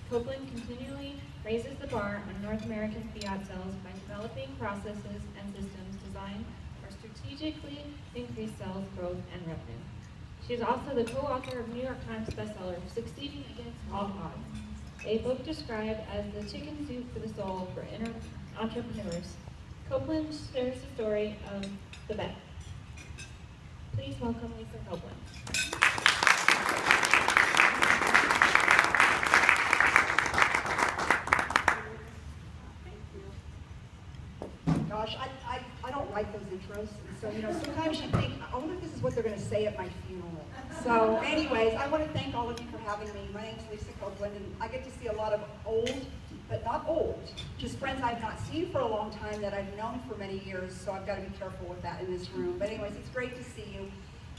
Copeland continually raises the bar on North American fiat sales by developing processes and systems designed for strategically increased sales growth and revenue. She is also the co-author of New York Times bestseller, Succeeding Against All Odds, a book described as the chicken soup for the soul for inner entrepreneurs. Copeland shares the story of the bet. Please welcome Lisa Copeland. Gosh, I don't like those intros. So, sometimes you think, I wonder if this is what they're going to say at my funeral. So, anyways, I want to thank all of you for having me. My name's Lisa Copeland, and I get to see a lot of old, but not old, just friends I've not seen for a long time that I've known for many years, so I've got to be careful with that in this room. But anyways, it's great to see you.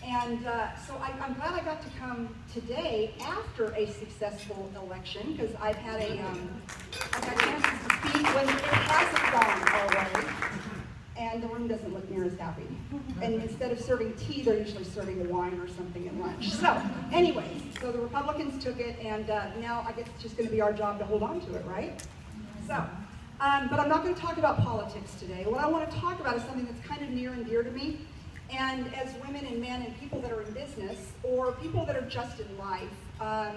And so I'm glad I got to come today after a successful election, because I've had chances to speak when it hasn't gone our way, and the room doesn't look near as happy. And instead of serving tea, they're usually serving wine or something at lunch. So anyways, so the Republicans took it, and now I guess it's just going to be our job to hold on to it, right? So, but I'm not going to talk about politics today. What I want to talk about is something that's kind of near and dear to me. And as women and men and people that are in business, or people that are just in life,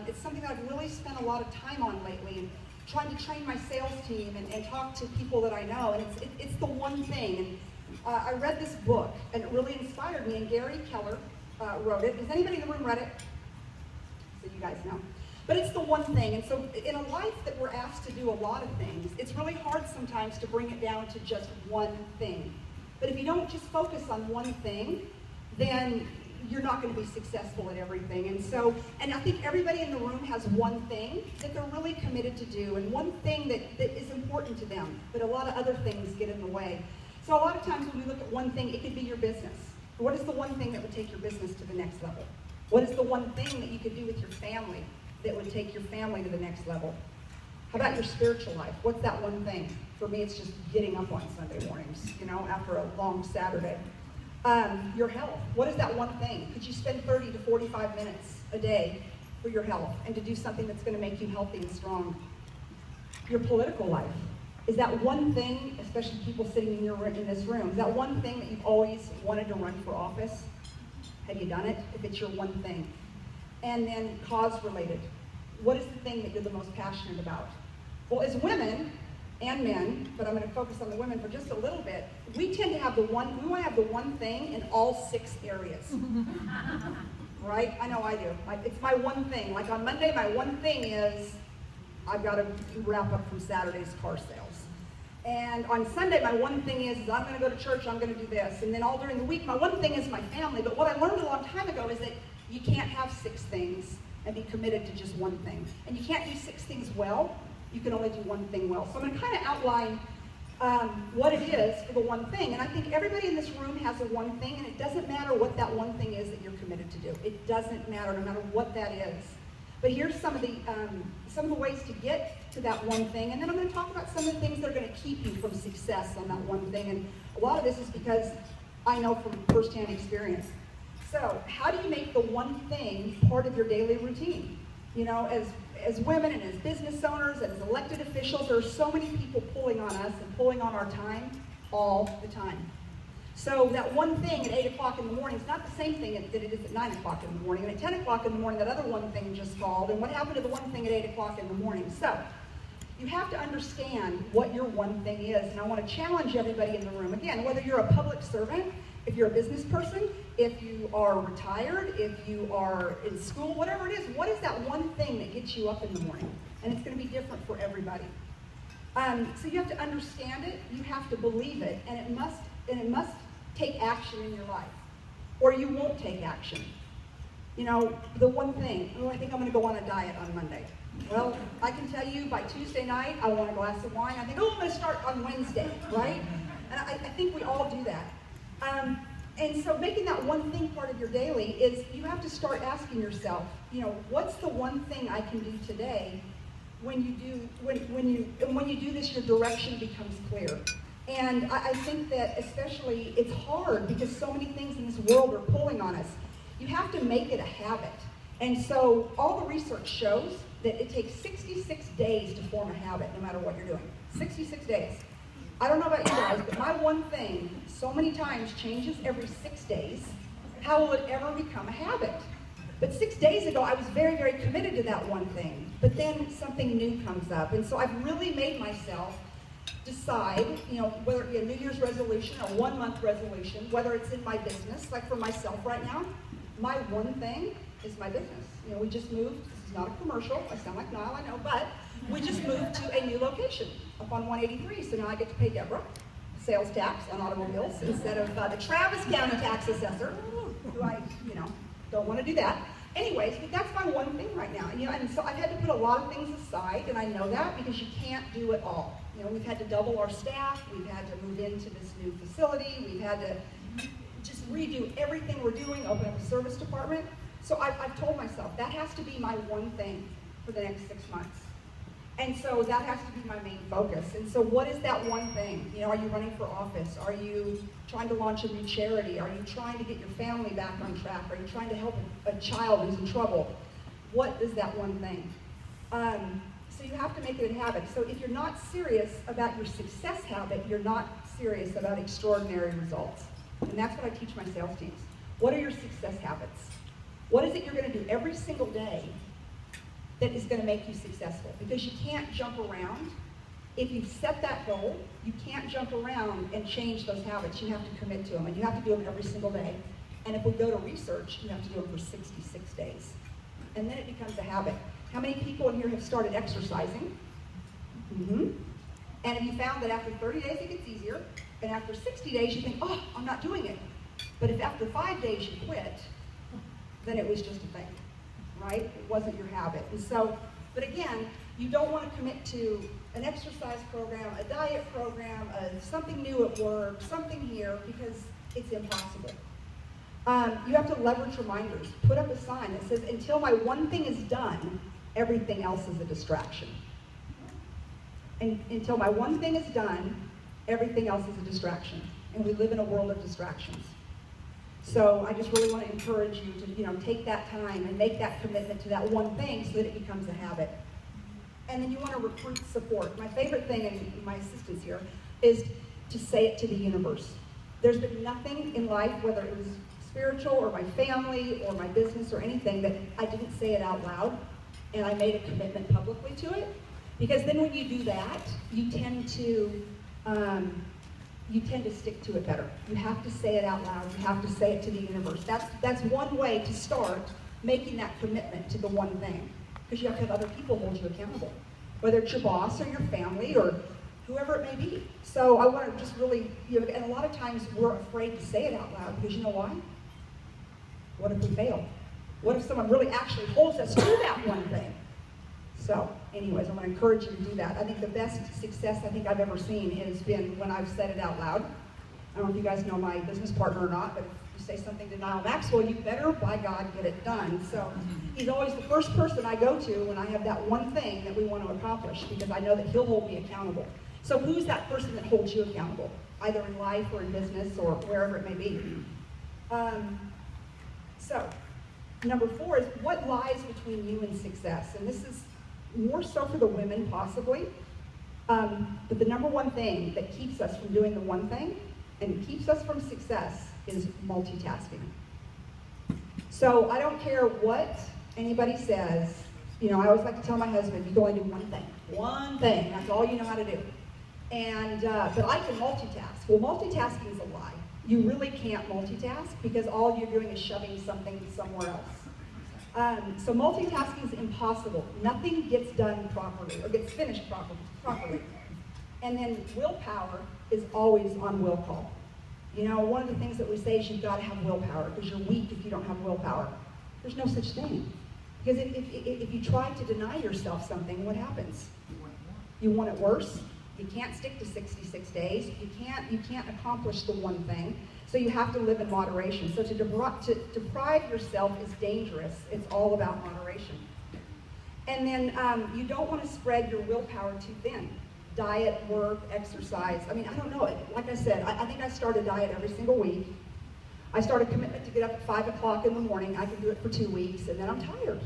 it's something that I've really spent a lot of time on lately, and trying to train my sales team and talk to people that I know, and it's the one thing. And I read this book, and it really inspired me, and Gary Keller wrote it. Has anybody in the room read it? So you guys know. But it's the one thing, and so in a life that we're asked to do a lot of things, it's really hard sometimes to bring it down to just one thing. But if you don't just focus on one thing, then you're not going to be successful at everything. And I think everybody in the room has one thing that they're really committed to do, and one thing that is important to them, but a lot of other things get in the way. So a lot of times when we look at one thing, it could be your business. What is the one thing that would take your business to the next level? What is the one thing that you could do with your family that would take your family to the next level? How about your spiritual life? What's that one thing? For me, it's just getting up on Sunday mornings, after a long Saturday. Your health. What is that one thing? Could you spend 30 to 45 minutes a day for your health and to do something that's going to make you healthy and strong? Your political life. Is that one thing, especially people sitting in this room, is that one thing that you've always wanted to run for office? Have you done it? If it's your one thing. And then cause related. What is the thing that you're the most passionate about? Well, as women and men, but I'm going to focus on the women for just a little bit, we tend to have we want to have the one thing in all 6 areas. Right? I know I do. It's my one thing. Like on Monday, my one thing is I've got to wrap up from Saturday's car sales. And on Sunday, my one thing is I'm going to go to church, I'm going to do this. And then all during the week, my one thing is my family. But what I learned a long time ago is that you can't have 6 things and be committed to just one thing. And you can't do 6 things well. You can only do one thing well. So I'm going to kind of outline what it is for the one thing. And I think everybody in this room has a one thing, and it doesn't matter what that one thing is that you're committed to do. It doesn't matter, no matter what that is. But here's some of the ways to get to that one thing, and then I'm going to talk about some of the things that are going to keep you from success on that one thing. And a lot of this is because I know from firsthand experience. So how do you make the one thing part of your daily routine? As women and as business owners and as elected officials, there are so many people pulling on us and pulling on our time all the time. So that one thing at 8 o'clock in the morning is not the same thing that it is at 9 o'clock in the morning. And at 10 o'clock in the morning, that other one thing just called. And what happened to the one thing at 8 o'clock in the morning? So you have to understand what your one thing is. And I want to challenge everybody in the room. Again, whether you're a public servant, if you're a business person, if you are retired, if you are in school, whatever it is, what is that one thing that gets you up in the morning? And it's going to be different for everybody. So you have to understand it, you have to believe it, and it must take action in your life, or you won't take action. The one thing, I think I'm going to go on a diet on Monday. Well, I can tell you by Tuesday night, I want a glass of wine. I think, I'm going to start on Wednesday, right? And I think we all do that. And so making that one thing part of your daily is you have to start asking yourself, what's the one thing I can do today? When you do this, your direction becomes clear. And I think that especially it's hard because so many things in this world are pulling on us. You have to make it a habit. And so all the research shows that it takes 66 days to form a habit, no matter what you're doing. 66 days. I don't know about you guys, but my one thing so many times changes every 6 days. How will it ever become a habit? But 6 days ago, I was very, very committed to that one thing. But then something new comes up. And so I've really made myself decide, whether it be a New Year's resolution, a 1-month resolution, whether it's in my business, like for myself right now, my one thing is my business. We just moved. This is not a commercial. I sound like Niall, I know, but we just moved to a new location up on 183. So now I get to pay Deborah sales tax on automobiles instead of the Travis County tax assessor, who I, don't want to do that. Anyways, but that's my one thing right now. And so I've had to put a lot of things aside, and I know that because you can't do it all. We've had to double our staff. We've had to move into this new facility. We've had to just redo everything we're doing, open up a service department. So I've told myself that has to be my one thing for the next 6 months. And so that has to be my main focus. And so what is that one thing? Are you running for office? Are you trying to launch a new charity? Are you trying to get your family back on track? Are you trying to help a child who's in trouble? What is that one thing? So you have to make it a habit. So if you're not serious about your success habit, you're not serious about extraordinary results. And that's what I teach my sales teams. What are your success habits? What is it you're going to do every single day that is going to make you successful? Because you can't jump around. If you set that goal, you can't jump around and change those habits. You have to commit to them, and you have to do them every single day. And if we go to research, you have to do them for 66 days. And then it becomes a habit. How many people in here have started exercising? And have you found that after 30 days it gets easier, and after 60 days you think, oh, I'm not doing it. But if after 5 days you quit, then it was just a thing, right? It wasn't your habit. And so, but again, you don't want to commit to an exercise program, a diet program, something new at work, something here, because it's impossible. You have to leverage reminders. Put up a sign that says, until my one thing is done, everything else is a distraction. And until my one thing is done, everything else is a distraction. And we live in a world of distractions. So I just really want to encourage you to, take that time and make that commitment to that one thing so that it becomes a habit. And then you want to recruit support. My favorite thing, and my assistants here, is to say it to the universe. There's been nothing in life, whether it was spiritual or my family or my business or anything, that I didn't say it out loud and I made a commitment publicly to it. Because then when you do that, you tend to stick to it better. You have to say it out loud. You have to say it to the universe. That's one way to start making that commitment to the one thing. Because you have to have other people hold you accountable, whether it's your boss or your family or whoever it may be. So I want to just really, and a lot of times we're afraid to say it out loud because you know why? What if we fail? What if someone really actually holds us to that one thing? So anyways, I'm going to encourage you to do that. I think the best success I think I've ever seen has been when I've said it out loud. I don't know if you guys know my business partner or not, but if you say something to Niall Maxwell, you better, by God, get it done. So he's always the first person I go to when I have that one thing that we want to accomplish, because I know that he'll hold me accountable. So who's that person that holds you accountable, either in life or in business or wherever it may be? So number 4 is what lies between you and success. And this is more so for the women, possibly. But the number one thing that keeps us from doing the one thing and keeps us from success is multitasking. So I don't care what anybody says. I always like to tell my husband, you can only do one thing. One thing. That's all you know how to do. And but I can multitask. Well, multitasking is a lie. You really can't multitask because all you're doing is shoving something somewhere else. So multitasking is impossible. Nothing gets done properly or gets finished properly. And then willpower is always on will call. One of the things that we say is you've got to have willpower because you're weak if you don't have willpower. There's no such thing. Because if you try to deny yourself something, what happens? You want it worse. You can't stick to 66 days. You can't accomplish the one thing. So you have to live in moderation. So to deprive yourself is dangerous. It's all about moderation. And then you don't want to spread your willpower too thin. Diet, work, exercise. I don't know. Like I said, I think I start a diet every single week. I start a commitment to get up at 5 o'clock in the morning. I can do it for 2 weeks, and then I'm tired.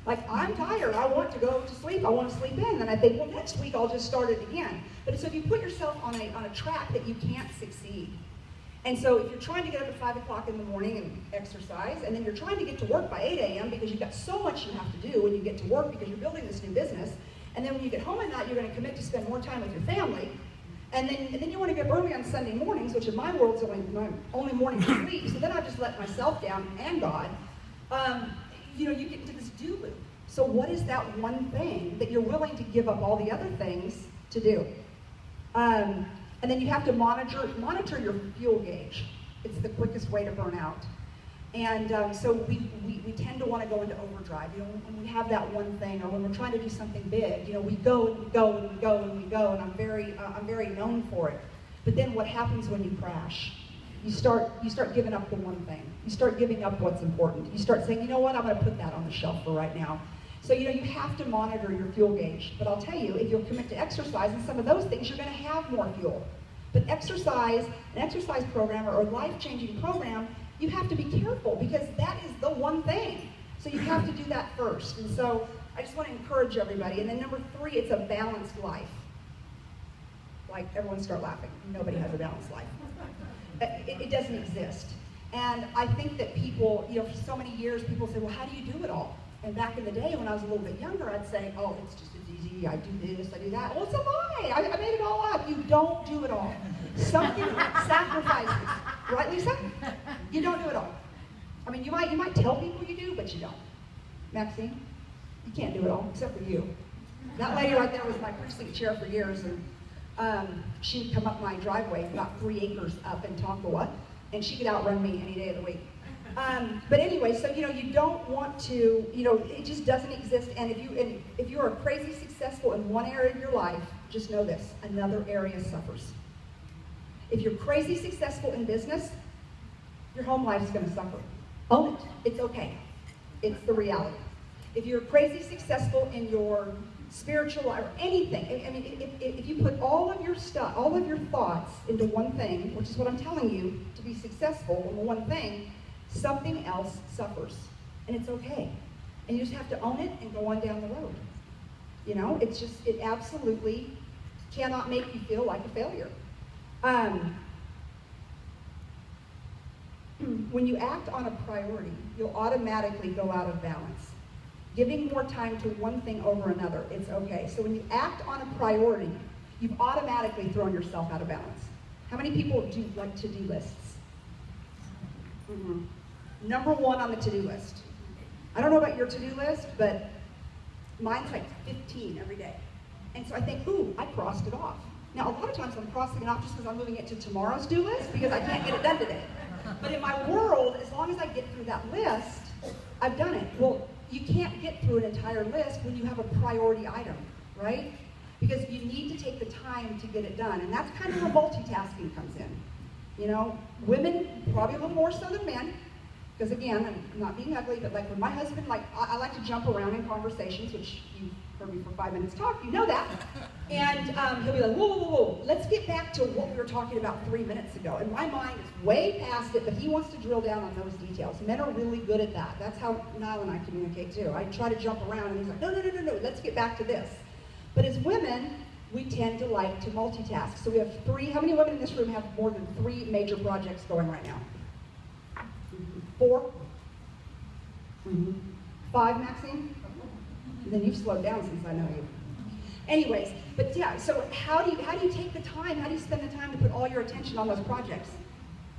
Like, I'm tired, I want to go to sleep, I want to sleep in. Then I think, well, next week I'll just start it again. But so if you put yourself on a track that you can't succeed. And so if you're trying to get up at 5 o'clock in the morning and exercise, and then you're trying to get to work by 8 a.m. because you've got so much you have to do when you get to work because you're building this new business, and then when you get home at night, you're going to commit to spend more time with your family, and then you want to get up early on Sunday mornings, which in my world is my only morning to sleep, so then I just let myself down and God. You get into this do loop. So what is that one thing that you're willing to give up all the other things to do? And then you have to monitor your fuel gauge. It's the quickest way to burn out. And so we tend to want to go into overdrive. When we have that one thing, or when we're trying to do something big, we go and we go and we go and we go, and I'm very known for it. But then what happens when you crash? You start giving up the one thing. You start giving up what's important. You start saying, you know what, I'm going to put that on the shelf for right now. So you have to monitor your fuel gauge. But I'll tell you, if you'll commit to exercise and some of those things, you're going to have more fuel. But an exercise program or a life-changing program, you have to be careful because that is the one thing. So you have to do that first. And so I just want to encourage everybody. And then number 3, it's a balanced life. Like, everyone start laughing. Nobody has a balanced life. It doesn't exist. And I think that people, for so many years, people say, well, how do you do it all? And back in the day, when I was a little bit younger, I'd say, oh, it's easy, I do this, I do that. Well, it's a lie, I made it all up. You don't do it all. Something sacrifices, right, Lisa? You don't do it all. I mean, you might tell people you do, but you don't. Maxine, you can't do it all, except for you. That lady right there was my precinct chair for years, and she would come up my driveway, about 3 acres up in Tonkawa, and she could outrun me any day of the week. But anyway, so you don't want to, it just doesn't exist. And if you are crazy successful in one area of your life, just know this: another area suffers. If you're crazy successful in business, your home life is going to suffer. Own it. It's okay. It's the reality. If you're crazy successful in your spiritual life or anything, I mean, if you put all of your stuff, all of your thoughts into one thing, which is what I'm telling you, to be successful in the one thing, something else suffers, and it's okay. And you just have to own it and go on down the road. It absolutely cannot make you feel like a failure. When you act on a priority, you'll automatically go out of balance. Giving more time to one thing over another, it's okay. So when you act on a priority, you've automatically thrown yourself out of balance. How many people do like to-do lists? Number 1 on the to-do list. I don't know about your to-do list, but mine's like 15 every day. And so I think, ooh, I crossed it off. Now, a lot of times I'm crossing it off just because I'm moving it to tomorrow's do list because I can't get it done today. But in my world, as long as I get through that list, I've done it. Well, you can't get through an entire list when you have a priority item, right? Because you need to take the time to get it done. And that's kind of where multitasking comes in. Women, probably a little more so than men, because again, I'm not being ugly, but like when my husband, I like to jump around in conversations, which you've heard me for 5 minutes talk, you know that. And he'll be like, whoa, let's get back to what we were talking about 3 minutes ago. And my mind is way past it, but he wants to drill down on those details. Men are really good at that. That's how Niall and I communicate too. I try to jump around and he's like, no, let's get back to this. But as women, we tend to like to multitask. So we have 3, how many women in this room have more than 3 major projects going right now? 4? 5, Maxine? And then you've slowed down since I know you. Anyways, but yeah, so how do you take the time, how do you spend the time to put all your attention on those projects?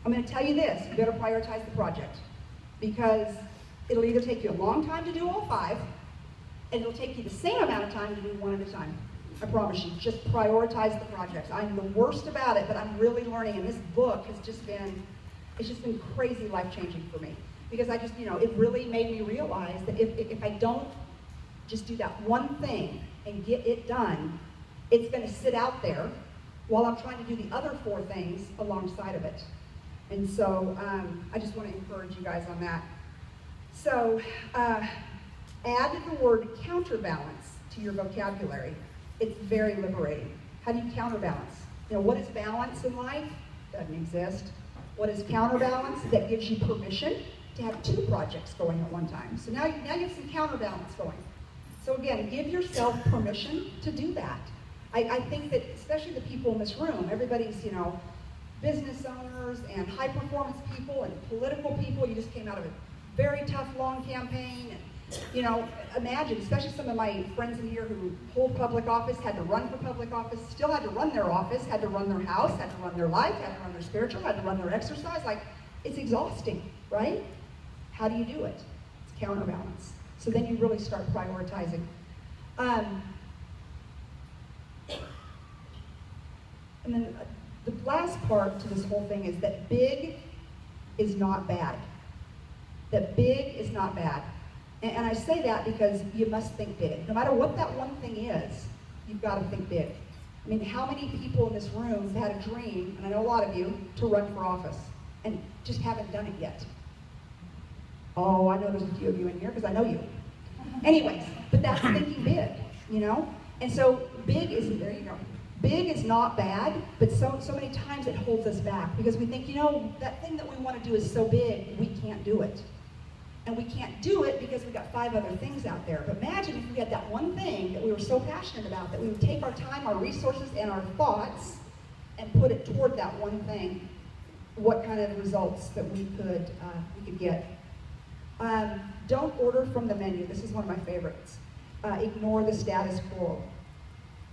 I'm going to tell you this: you better prioritize the project, because it'll either take you a long time to do all 5, and it'll take you the same amount of time to do 1 at a time. I promise you, just prioritize the projects. I'm the worst about it, but I'm really learning, and this book has just been, it's just been crazy life-changing for me. Because I just, it really made me realize that if I don't just do that one thing and get it done, it's going to sit out there while I'm trying to do the other 4 things alongside of it. And so I just want to encourage you guys on that. So add the word counterbalance to your vocabulary. It's very liberating. How do you counterbalance? What is balance in life? Doesn't exist. What is counterbalance? That gives you permission to have 2 projects going at one time. So now you have some counterbalance going. So again, give yourself permission to do that. I think that especially the people in this room, everybody's, you know, business owners and high performance people and political people. You just came out of a very tough, long campaign. And, you know, imagine, especially some of my friends in here who hold public office, had to run for public office, still had to run their office, had to run their house, had to run their life, had to run their spiritual, had to run their exercise. Like, it's exhausting, right? How do you do it? It's counterbalance. So then you really start prioritizing. And then the last part to this whole thing is that big is not bad. That big is not bad. And I say that because you must think big. No matter what that one thing is, you've got to think big. I mean, how many people in this room have had a dream, and I know a lot of you, to run for office and just haven't done it yet? Oh, I know there's a few of you in here because I know you. Anyways, but that's thinking big, you know? And so big is, there you go. Big is not bad, but so many times it holds us back because we think, you know, that thing that we want to do is so big, we can't do it. And we can't do it because we've got 5 other things out there. But imagine if we had that one thing that we were so passionate about, that we would take our time, our resources, and our thoughts and put it toward that one thing, what kind of results that we could get. Don't order from the menu. This is one of my favorites. Ignore the status quo.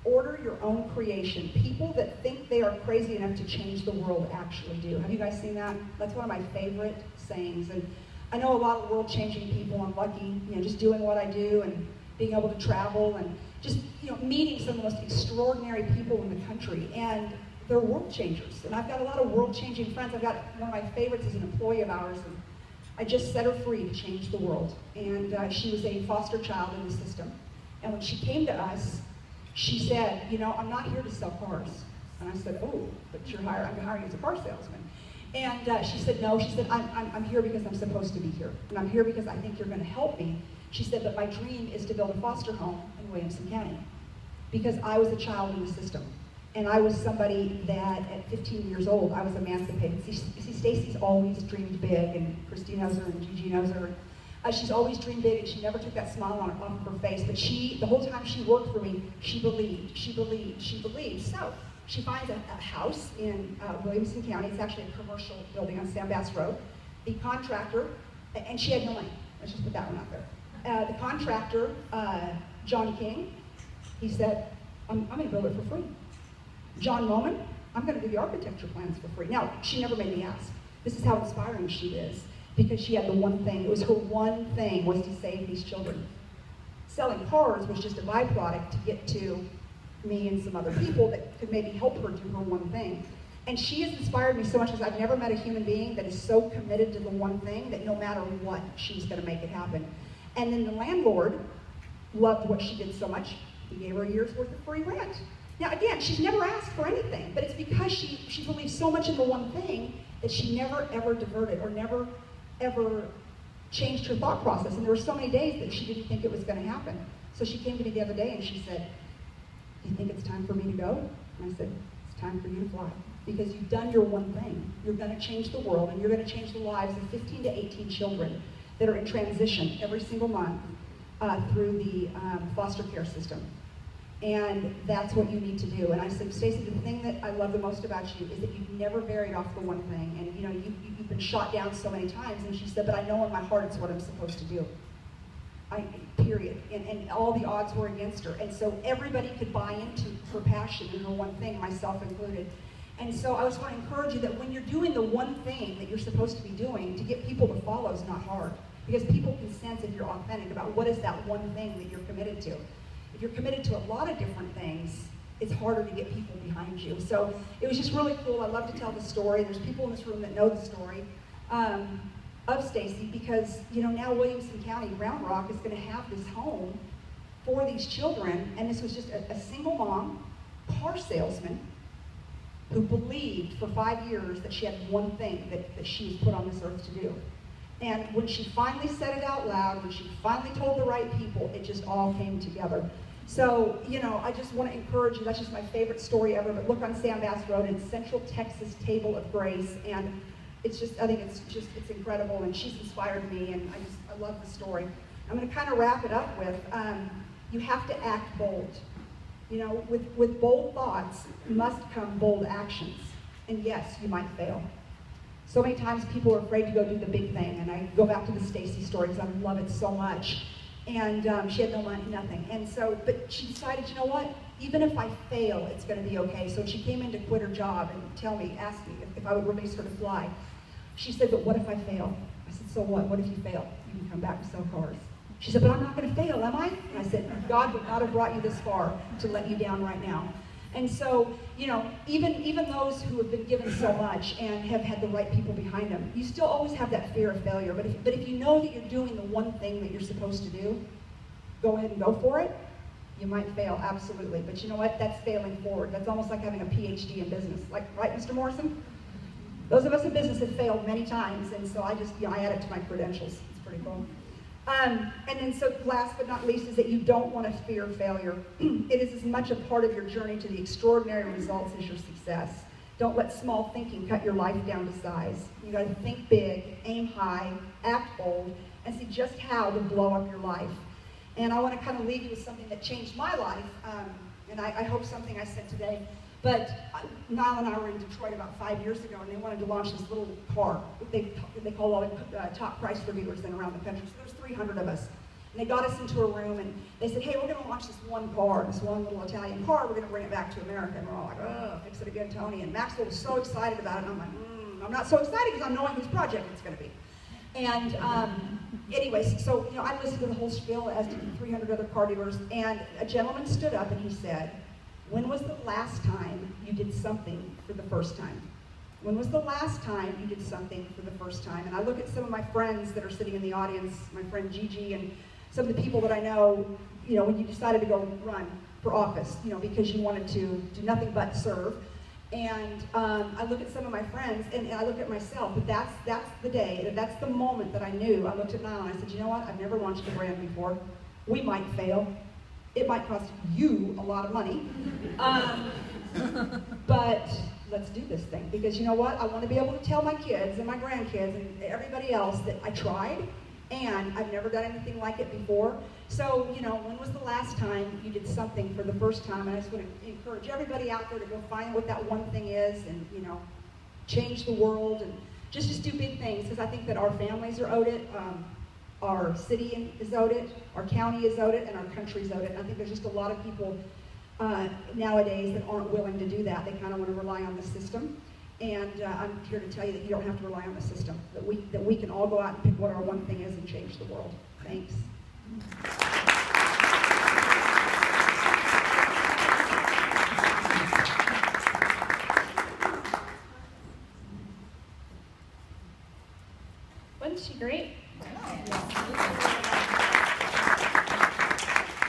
Order your own creation. People that think they are crazy enough to change the world actually do. Have you guys seen that? That's one of my favorite sayings. And I know a lot of world-changing people. I'm lucky, you know, just doing what I do and being able to travel and just, you know, meeting some of the most extraordinary people in the country. And they're world changers. And I've got a lot of world-changing friends. I've got one of my favorites is an employee of ours. And I just set her free to change the world. And she was a foster child in the system. And when she came to us, she said, you know, I'm not here to sell cars. And I said, oh, but I'm hiring you as a car salesman. And she said, no, she said, I'm here because I'm supposed to be here. And I'm here because I think you're going to help me. She said, but my dream is to build a foster home in Williamson County. Because I was a child in the system. And I was somebody that at 15 years old, I was emancipated. See, Stacy's always dreamed big, and Christine knows her, and Gigi knows her. She's always dreamed big, and she never took that smile off her face. But the whole time she worked for me, she believed, she believed, she believed. So she finds a house in Williamson County. It's actually a commercial building on Sam Bass Road. The contractor, and she had no money. Let's just put that one out there. The contractor, John King, he said, I'm going to build it for free. John Loman, I'm going to do the architecture plans for free. Now, she never made me ask. This is how inspiring she is. Because she had the one thing. It was her one thing was to save these children. Selling cars was just a byproduct to get to me and some other people that could maybe help her do her one thing. And she has inspired me so much because I've never met a human being that is so committed to the one thing that no matter what, she's going to make it happen. And then the landlord loved what she did so much, he gave her a year's worth of free rent. Now again, she's never asked for anything, but it's because she believes so much in the one thing that she never ever diverted or never ever changed her thought process. And there were so many days that she didn't think it was going to happen. So she came to me the other day and she said, do you think it's time for me to go? And I said, it's time for you to fly. Because you've done your one thing. You're going to change the world, and you're going to change the lives of 15 to 18 children that are in transition every single month through the foster care system. And that's what you need to do. And I said, Stacey, the thing that I love the most about you is that you've never varied off the one thing. And you know, you've been shot down so many times. And she said, but I know in my heart it's what I'm supposed to do. Period. And all the odds were against her. And so everybody could buy into her passion and her one thing, myself included. And so I just want to encourage you that when you're doing the one thing that you're supposed to be doing, to get people to follow is not hard. Because people can sense if you're authentic about what is that one thing that you're committed to. If you're committed to a lot of different things, it's harder to get people behind you. So it was just really cool. I love to tell the story. There's people in this room that know the story of Stacey because, you know, now Williamson County, Round Rock, is going to have this home for these children. And this was just a single mom, car salesman, who believed for 5 years that she had one thing that she was put on this earth to do. And when she finally said it out loud, when she finally told the right people, it just all came together. So, you know, I just want to encourage you. That's just my favorite story ever. But look on Sam Bass Road. It's Central Texas Table of Grace. And it's just, I think it's incredible, and she's inspired me, and I love the story. I'm going to kind of wrap it up with, you have to act bold. You know, with bold thoughts must come bold actions. And yes, you might fail. So many times people are afraid to go do the big thing, and I go back to the Stacy story because I love it so much. And she had no money, nothing. And so, but she decided, you know what? Even if I fail, it's going to be okay. So she came in to quit her job and ask me if I would release her to fly. She said, but what if I fail? I said, so what? What if you fail? You can come back and sell cars. She said, but I'm not going to fail, am I? And I said, God would not have brought you this far to let you down right now. And so, you know, even those who have been given so much and have had the right people behind them, you still always have that fear of failure. But if you know that you're doing the one thing that you're supposed to do, go ahead and go for it. You might fail, absolutely. But you know what? That's failing forward. That's almost like having a PhD in business. Like, right, Mr. Morrison? Those of us in business have failed many times, and so I add it to my credentials. It's pretty cool. And then so last but not least is that you don't want to fear failure. It is as much a part of your journey to the extraordinary results as your success. Don't let small thinking cut your life down to size. You got to think big, aim high, act bold, and see just how to blow up your life. And I want to kind of leave you with something that changed my life, and I hope something I said today. But Niall and I were in Detroit about 5 years ago, and they wanted to launch this little car. They call all the top Chrysler dealers then around the country. So there's 300 of us. And they got us into a room, and they said, hey, we're going to launch this one car, this one little Italian car. We're going to bring it back to America. And we're all like, oh, fix it again, Tony. And Maxwell was so excited about it, and I'm like, I'm not so excited because I'm knowing whose project it's going to be. And anyways, so you know, I listened to the whole spiel, as did 300 other car dealers, and a gentleman stood up and he said, when was the last time you did something for the first time? When was the last time you did something for the first time? And I look at some of my friends that are sitting in the audience, my friend Gigi, and some of the people that I know, you know, when you decided to go run for office, you know, because you wanted to do nothing but serve. And I look at some of my friends, and I look at myself, but that's the day, that's the moment that I knew. I looked at Niall and I said, you know what, I've never launched a brand before. We might fail. It might cost you a lot of money, but let's do this thing. Because you know what? I want to be able to tell my kids and my grandkids and everybody else that I tried, and I've never done anything like it before. So, you know, when was the last time you did something for the first time? And I just want to encourage everybody out there to go find what that one thing is and, you know, change the world and just do big things, because I think that our families are owed it. Our city is owed it, our county is owed it, and our country's owed it. And I think there's just a lot of people nowadays that aren't willing to do that. They kind of want to rely on the system. And I'm here to tell you that you don't have to rely on the system, that we can all go out and pick what our one thing is and change the world. Thanks. Wasn't she great?